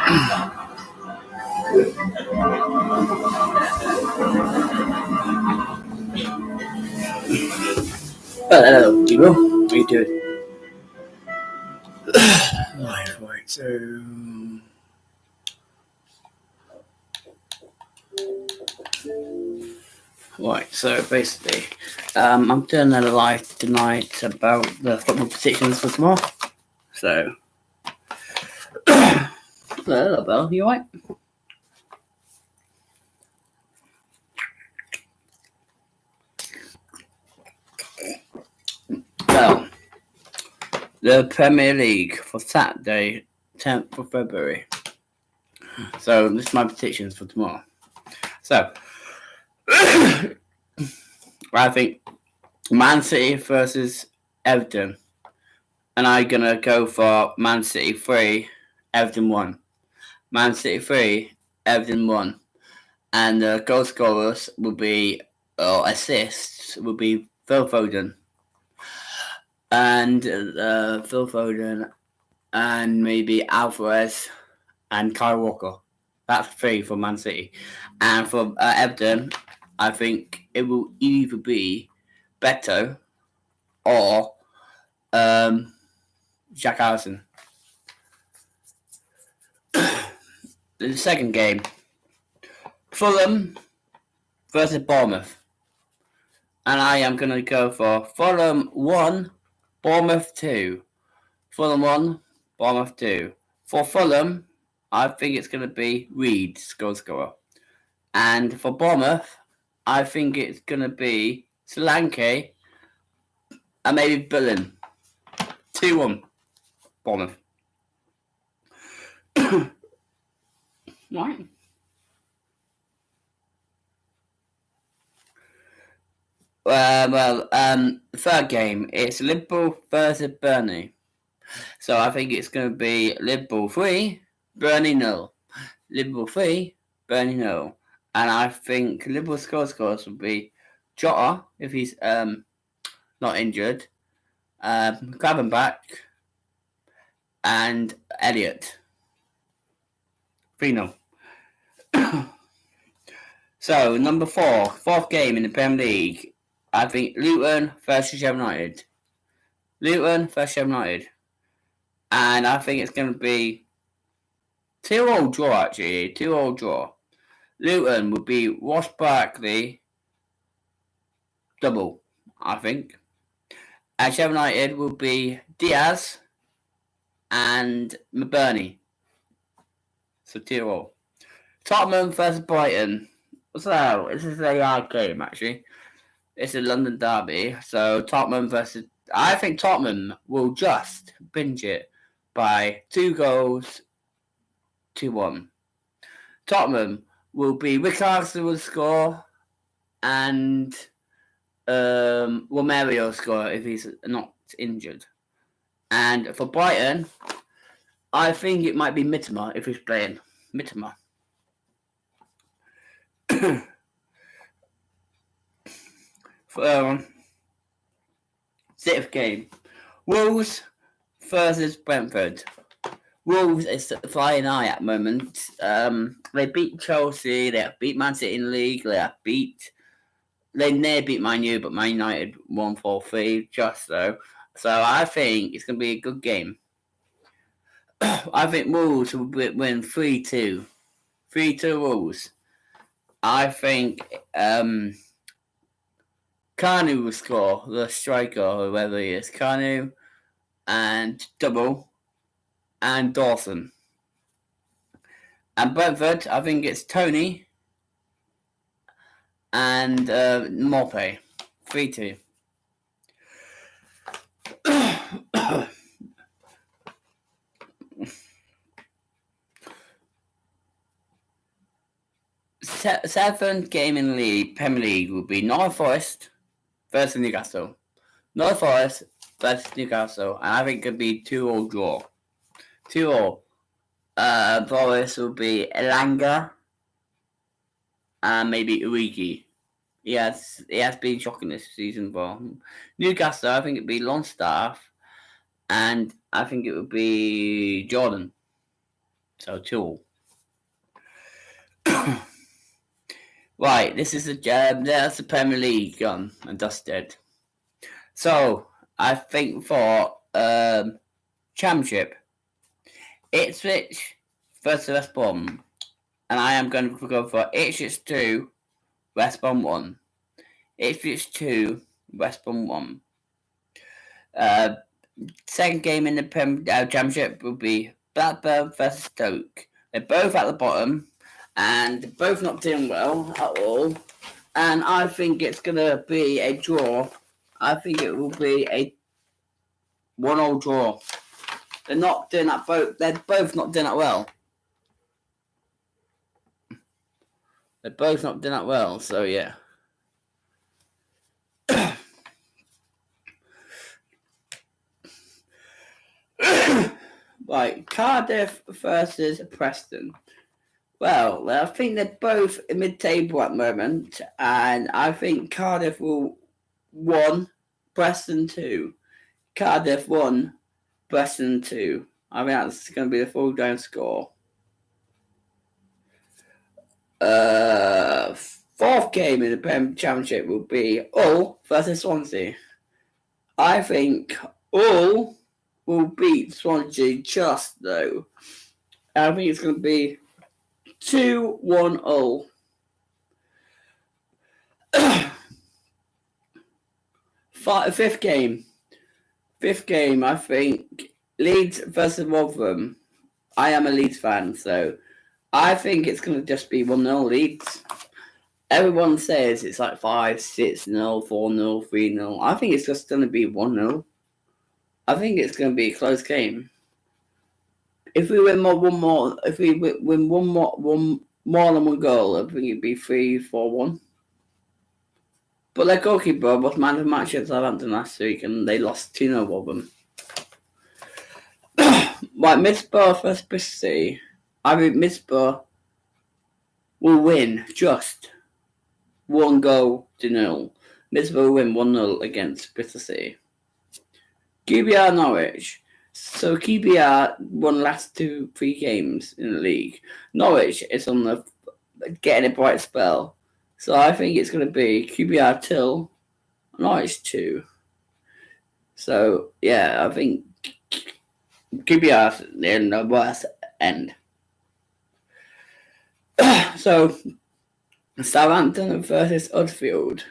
Hello, people. How you doing? Right. So basically, I'm doing a live tonight about the football predictions for tomorrow. So, hello, Belle. You alright? Well, the Premier League for Saturday, 10th of February. So, this is my predictions for tomorrow. So, I think Man City versus Everton. And I'm going to go for Man City 3, Everton 1. Man City 3, Everton 1. And the goal scorers will be, or assists, will be Phil Foden. And Phil Foden and maybe Alvarez and Kyle Walker. That's 3 for Man City. And for Everton, I think it will either be Beto or Jack Harrison. The second game, Fulham versus Bournemouth. And I am going to go for Fulham 1, Bournemouth 2. Fulham 1, Bournemouth 2. For Fulham, I think it's going to be Reed, goal scorer. And for Bournemouth, I think it's going to be Solanke and maybe Bullen. 2-1, Bournemouth. Right. The third game, it's Liverpool versus Burnley. So I think it's going to be Liverpool 3, Burnley 0. Liverpool 3, Burnley 0. And I think Liverpool scores will be Jota, if he's not injured, Gravenberch, and Elliott. 3-0. So, number 4, fourth game in the Premier League. I think Luton versus Sheffield United. Luton versus Sheffield United. And I think it's going to be 2-2 draw, actually. 2-2 draw. Luton would be Ross Barkley double, I think. And Sheffield United will be Diaz and McBurney. So 2-2. Tottenham versus Brighton. So, this is a hard game, actually. It's a London derby. So, Tottenham versus... I think Tottenham will just binge it by 2 goals, 2-1. Tottenham will be Richarlison will score and Romero score if he's not injured. And for Brighton, I think it might be Mitoma if he's playing. Mitoma. Sixth game, Wolves versus Brentford. Wolves is flying high at the moment. They beat Chelsea. They have beat Man City in the league. They nearly beat Man U, but Man United won 4-3 just so. So I think it's going to be a good game. I think Wolves will win 3-2. 3-2 Wolves. I think Kanu will score, the striker, or whoever he is. Kanu and double and Dawson. And Brentford, I think it's Tony and Morpay. 3-2. Seventh game in the league, Premier League will be North Forest versus Newcastle. North Forest versus Newcastle, and I think it could be 2-2 draw. 2-2. Forest will be Elanga and maybe Origi. He has been shocking this season for Newcastle. I think it'd be Longstaff, and I think it would be Jordan. So 2-2. Right, this is that's the Premier League gone and dusted. So I think for Championship, Ipswich versus West Brom, and I am going to go for Ipswich 2, West Brom 1. Ipswich 2, West Brom 1. Second game in the Championship will be Blackburn versus Stoke. They're both at the bottom, and they're both not doing well at all. And I think it's going to be a draw. I think it will be a 1-1 draw. They're not doing that. They're both not doing that well. They're both not doing that well. So yeah. Right, Cardiff versus Preston. Well, I think they're both mid-table at the moment, and I think Cardiff will 1, Preston 2. Cardiff 1, Preston 2. I think that's going to be the full down score. Fourth game in the Premier Championship will be Hull versus Swansea. I think Hull will beat Swansea just though. I think it's going to be 2-1 Hull. Fifth game, I think Leeds versus Rotherham. I am a Leeds fan, so I think it's going to just be 1-0 Leeds. Everyone says it's like 5-6-0, 4-0, 3-0. I think it's just going to be 1-0. I think it's going to be a close game. If we win one more than one goal, I think it'd be 3-4-1. But their goalkeeper was man of the match at Southampton last week, and they lost 2-0 of them. Right, Middlesbrough versus Bristol City. I think Middlesbrough will win just 1-0. Middlesbrough will win 1-0 against Bristol City. QPR Norwich. So QPR won last 2-3 games in the league. Norwich is on the getting a bright spell. So I think it's going to be QPR 2, Norwich 2. So yeah, I think QPR's in the worst end. So Southampton versus Huddersfield.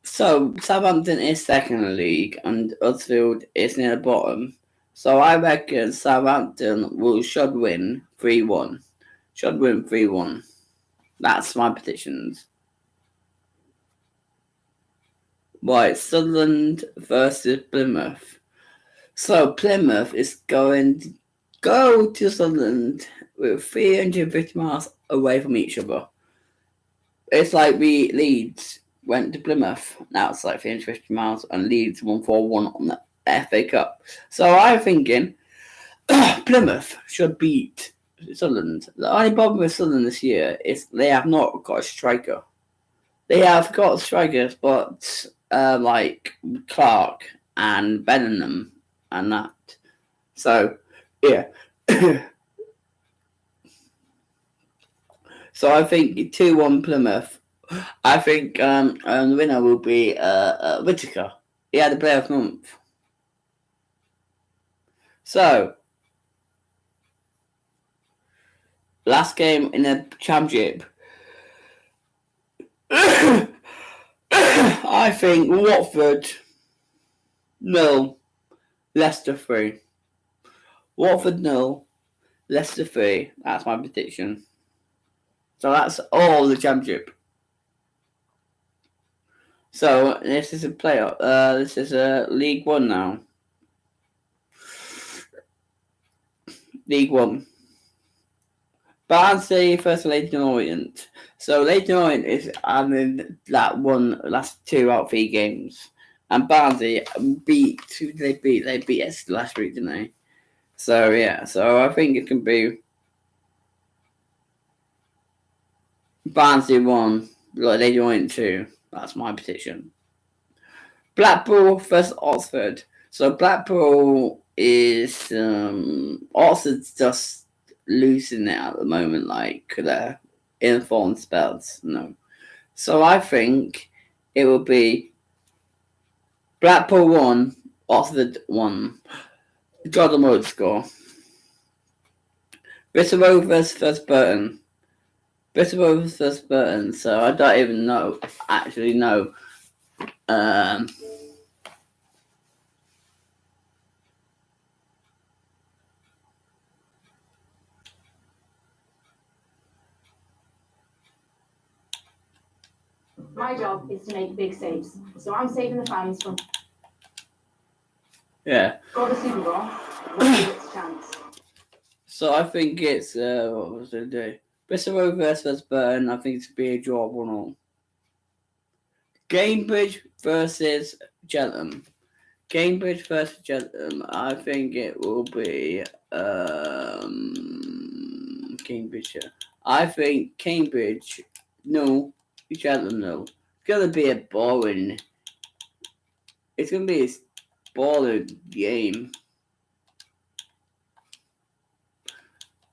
So Southampton is second in the league and Huddersfield is near the bottom. So I reckon Southampton should win 3-1. Should win 3-1. That's my predictions. Right, Sunderland versus Plymouth. So Plymouth is going to go to Sunderland with 350 miles away from each other. It's like Leeds went to Plymouth. Now it's like 350 miles, and Leeds won 4-1 on the FA Cup. So I'm thinking Plymouth should beat Sunderland. The only problem with Sunderland this year is they have not got a striker. They have got strikers, but like Clark and Bellingham and that. So yeah. So I think 2-1 Plymouth. I think the winner will be Whittaker. He had the player of the month. So last game in the Championship. I think Watford 0, Leicester 3. Watford 0, Leicester 3. That's my prediction. So that's all the Championship. So this is a playoff. This is a League One now. League One. Barnsley versus Leyton Orient. So Leyton Orient is having that one last 2 out of 3 games, and Barnsley beat They beat us last week, didn't they? So yeah. So I think it can be Barnsley 1, Leyton Orient 2. That's my prediction. Blackpool versus Oxford. So Blackpool is Oxford's just losing it at the moment, like they're in form spells. No. So I think it will be Blackpool 1, Oxford 1. Jordan Wood score. Bristol Rovers first Burton. Bristol Rovers first Burton. So I don't even know. My job is to make big saves, so I'm saving the fans from. Yeah. Score the Super Bowl. What's its chance? So I think it's what was it do? Bristol Rovers versus Burton. I think it's be a draw 1-1. Cambridge versus Cheltenham. Cambridge versus Cheltenham. I think it will be Cambridge. I think Cambridge. No, Cheltenham. No. It's gonna be a boring. It's gonna be a boring game.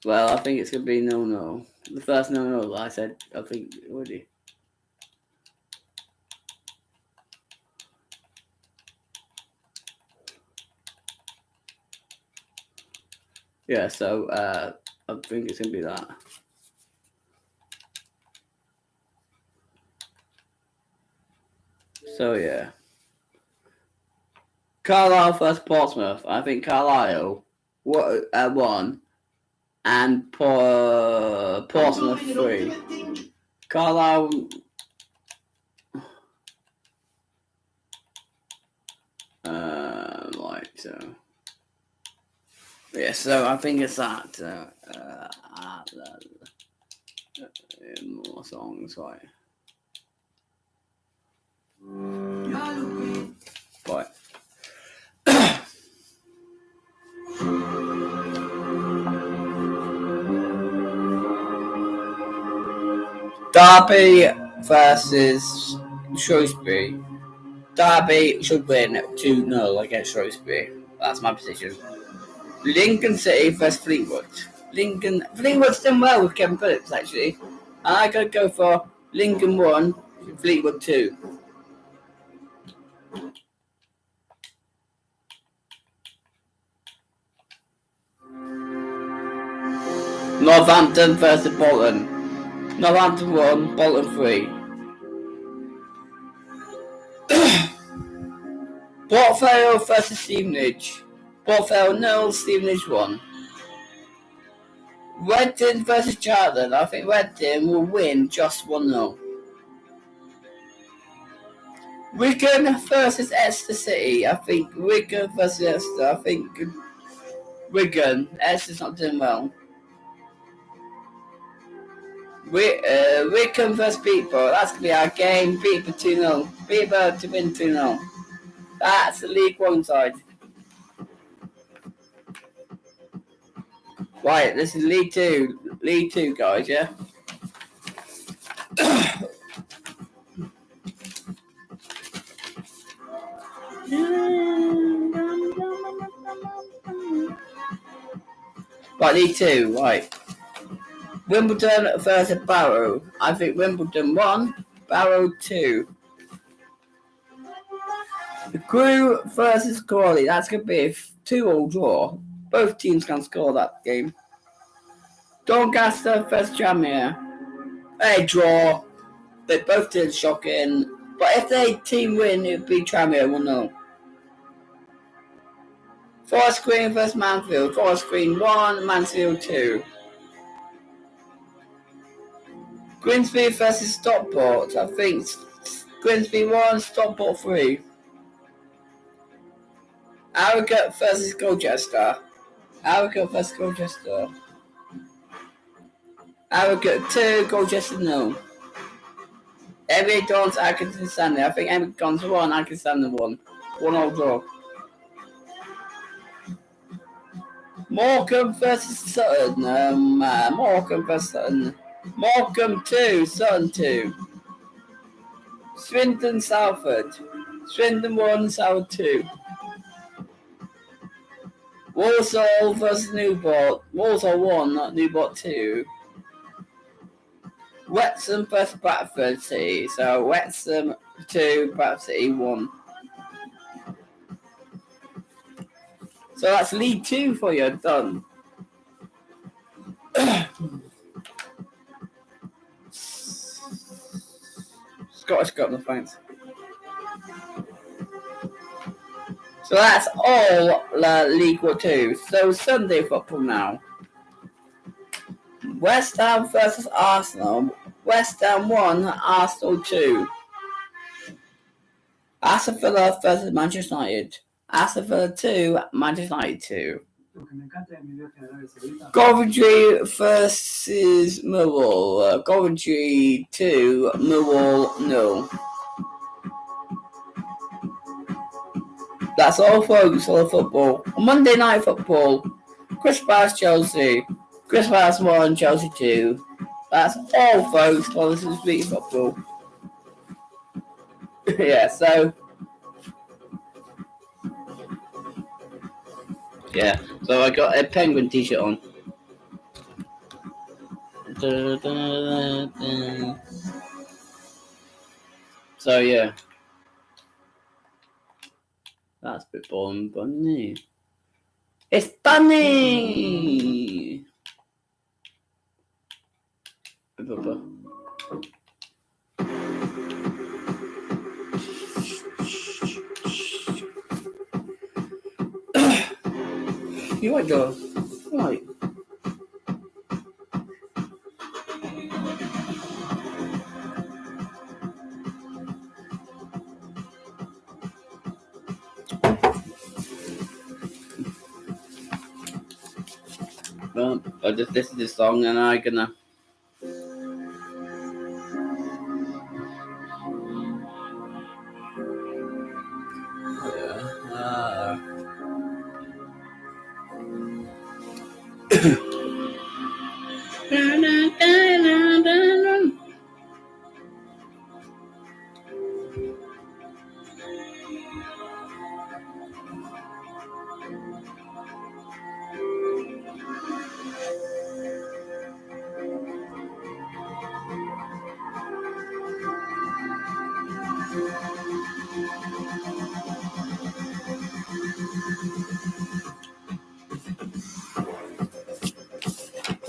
Well, I think it's going to be 0-0. The first 0-0 I said, I think, already. Yeah, so I think it's going to be that. So, yeah. Carlisle versus Portsmouth. I think Carlisle won. And Portsmouth 3. Carlisle. Right, so. Yeah, so I think it's that. More songs, right. Right. Derby versus Shrewsbury. Derby should win 2-0 against Shrewsbury. That's my position. Lincoln City versus Fleetwood. Fleetwood's done well with Kevin Phillips, actually. And I could go for Lincoln 1, Fleetwood 2. Northampton versus Bolton. Northampton 1, Bolton 3. Port Vale versus Stevenage. Port Vale 0, Stevenage 1. Reading versus Charlton. I think Reading will win just 1-0. Wigan versus Exeter City. I think Wigan versus Exeter. I think Wigan. Exeter's not doing well. Wigan versus Peterborough. That's going to be our game. Peterborough 2-0. Peterborough to win 2-0. That's the League One side. Right, this is League 2. League 2, guys, yeah? Right, League 2, right. Wimbledon versus Barrow. I think Wimbledon 1, Barrow 2. The Crew versus Crawley. That's going to be a 2-2 draw. Both teams can score that game. Doncaster versus Tranmere. A draw. They both did shocking. But if they team win, it would be Tranmere 1-0. Forest Green versus Mansfield. Forest Green 1, Mansfield 2. Grimsby versus Stockport. I think Grimsby 1, Stockport 3. Harrogate versus Colchester. Harrogate versus Colchester. Harrogate 2, Colchester 0. Every Dons, Atkinson Stanley. I think every Dons 1, Atkinson Stanley 1. 1-1 draw. Morecambe versus Sutton. Morecambe versus Sutton. Morecambe 2, Sutton 2. Swindon Salford. Swindon 1, Salford 2. Walsall versus Newport. Walsall 1, not Newport 2. Wrexham versus Bradford City. So Wrexham 2, Bradford City 1. So that's League 2 for you, done. Scottish Cup, no thanks. So that's all League 2. So Sunday football now. West Ham versus Arsenal. West Ham 1, Arsenal 2. Aston Villa versus Manchester United. Aston Villa 2, Manchester United 2. Coventry versus Millwall. Coventry 2, Millwall 0. That's all, folks, for the football. Monday night football. Crystal Palace Chelsea. Crystal Palace 1, Chelsea 2. That's all, folks, for this week's football. Yeah, so. Yeah, so I got a Penguin t-shirt on. So, yeah. That's a bit boring, Bunny. It's Bunny! You might go. Right. Well, I just listen to this song and I'm gonna.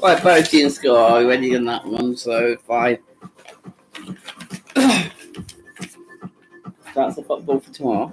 Right, both teams score already in that one, so 5. That's the football for tomorrow.